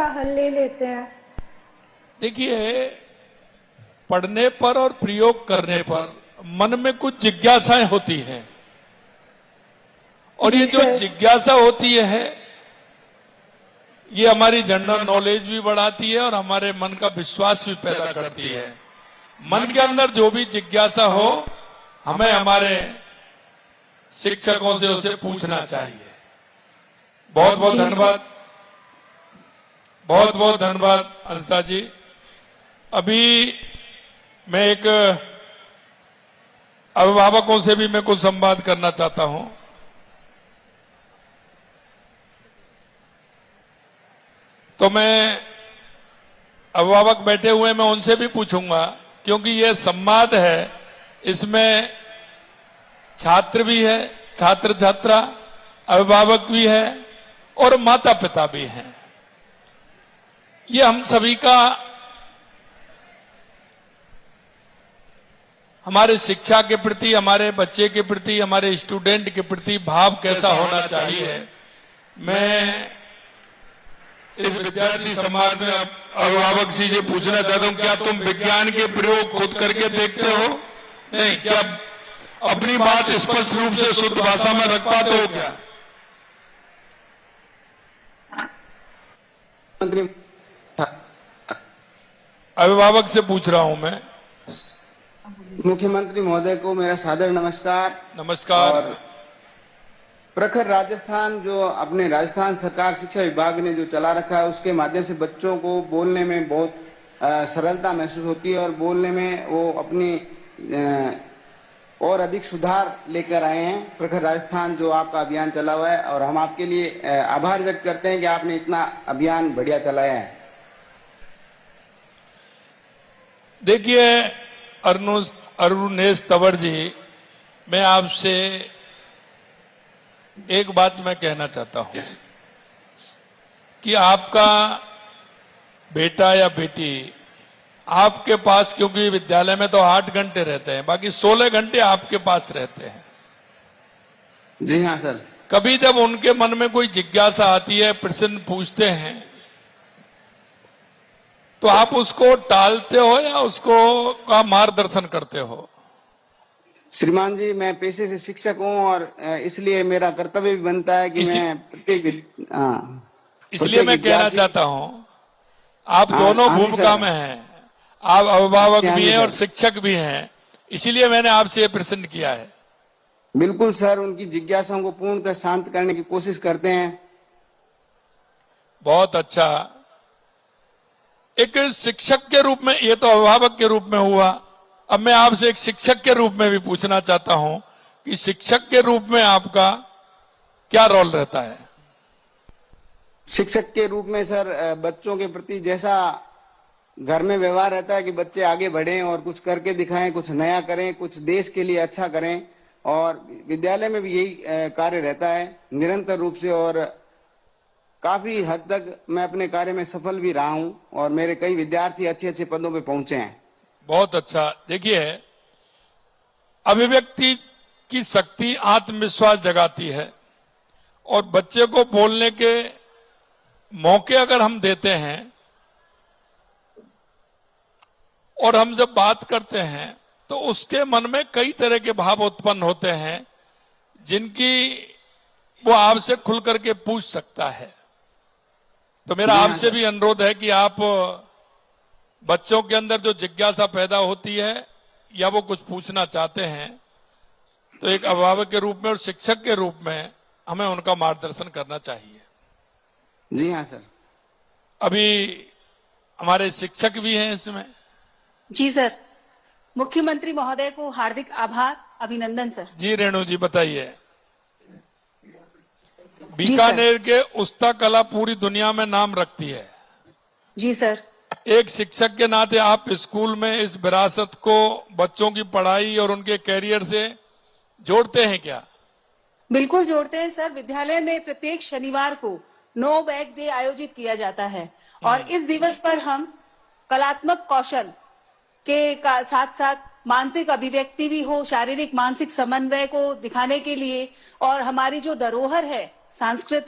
का हल ले लेते हैं? देखिए, पढ़ने पर और प्रयोग करने पर मन में कुछ जिज्ञासाएं होती हैं, और ये जो जिज्ञासा होती है ये हमारी जनरल नॉलेज भी बढ़ाती है और हमारे मन का विश्वास भी पैदा करती है। मन के अंदर जो भी जिज्ञासा हो, हमें हमारे शिक्षकों से उसे पूछना चाहिए। बहुत बहुत धन्यवाद, बहुत बहुत धन्यवाद अंशिता जी। अभी मैं एक अभिभावकों से भी मैं कुछ संवाद करना चाहता हूं। तो मैं अभिभावक बैठे हुए, मैं उनसे भी पूछूंगा, क्योंकि ये संवाद है, इसमें छात्र भी है, छात्र छात्रा, अभिभावक भी है और माता पिता भी हैं। ये हम सभी का, हमारे शिक्षा के प्रति, हमारे बच्चे के प्रति, हमारे स्टूडेंट के प्रति भाव कैसा होना चाहिए। मैं इस विद्यार्थी समाज में अभिभावक से ये पूछना चाहता हूं, क्या तुम विज्ञान के प्रयोग खुद करके देखते हो? नहीं। क्या अपनी बात स्पष्ट रूप से शुद्ध भाषा में रख पाते हो क्या? अभिभावक से पूछ रहा हूं मैं। मुख्यमंत्री महोदय को मेरा सादर नमस्कार। नमस्कार। और प्रखर राजस्थान, जो अपने राजस्थान सरकार शिक्षा विभाग ने जो चला रखा है, उसके माध्यम से बच्चों को बोलने में बहुत सरलता महसूस होती है और बोलने में वो अपनी और अधिक सुधार लेकर आए हैं। प्रखर राजस्थान जो आपका अभियान चला हुआ है, और हम आपके लिए आभार व्यक्त करते हैं कि आपने इतना अभियान बढ़िया चलाया है। देखिए अरुणेश तंवर जी, मैं आपसे एक बात मैं कहना चाहता हूं कि आपका बेटा या बेटी आपके पास, क्योंकि विद्यालय में तो 8 घंटे रहते हैं, बाकी 16 घंटे आपके पास रहते हैं। जी हाँ सर। कभी जब उनके मन में कोई जिज्ञासा आती है, प्रश्न पूछते हैं, तो आप उसको टालते हो या उसको का मार्गदर्शन करते हो? श्रीमान जी, मैं पेशे से शिक्षक हूं और इसलिए मेरा कर्तव्य भी बनता है कि मैं इसलिए मैं कहना चाहता हूं, आप दोनों भूमिका में हैं। आप अभिभावक भी हैं और शिक्षक भी हैं, इसीलिए मैंने आपसे ये प्रश्न किया है। बिल्कुल सर, उनकी जिज्ञासाओं को पूर्णतः शांत करने की कोशिश करते हैं। बहुत अच्छा। एक शिक्षक के रूप में, ये तो अभिभावक के रूप में हुआ, अब मैं आपसे एक शिक्षक के रूप में भी पूछना चाहता हूं कि शिक्षक के रूप में आपका क्या रोल रहता है? शिक्षक के रूप में सर, बच्चों के प्रति जैसा घर में व्यवहार रहता है कि बच्चे आगे बढ़ें और कुछ करके दिखाएं, कुछ नया करें, कुछ देश के लिए अच्छा करें, और विद्यालय में भी यही कार्य रहता है निरंतर रूप से। और काफी हद तक मैं अपने कार्य में सफल भी रहा हूं और मेरे कई विद्यार्थी अच्छे अच्छे पदों पे पहुंचे हैं। बहुत अच्छा। देखिए, अभिव्यक्ति की शक्ति आत्मविश्वास जगाती है, और बच्चे को बोलने के मौके अगर हम देते हैं और हम जब बात करते हैं, तो उसके मन में कई तरह के भाव उत्पन्न होते हैं जिनकी वो आपसे खुल करके पूछ सकता है। तो मेरा आपसे भी अनुरोध है कि आप बच्चों के अंदर जो जिज्ञासा पैदा होती है या वो कुछ पूछना चाहते हैं, तो एक अभिभावक के रूप में और शिक्षक के रूप में हमें उनका मार्गदर्शन करना चाहिए। जी हाँ सर। अभी हमारे शिक्षक भी हैं इसमें। जी सर। मुख्यमंत्री महोदय को हार्दिक आभार, अभिनंदन सर। जी रेणु जी, बताइए। बीकानेर के उस्ता कला पूरी दुनिया में नाम रखती है। जी सर। एक शिक्षक के नाते आप स्कूल में इस विरासत को बच्चों की पढ़ाई और उनके कैरियर से जोड़ते हैं क्या? बिल्कुल जोड़ते हैं सर। विद्यालय में प्रत्येक शनिवार को नो बैग डे आयोजित किया जाता है, और इस दिवस पर हम कलात्मक कौशल के साथ साथ मानसिक अभिव्यक्ति भी हो, शारीरिक मानसिक समन्वय को दिखाने के लिए, और हमारी जो धरोहर है सांस्कृतिक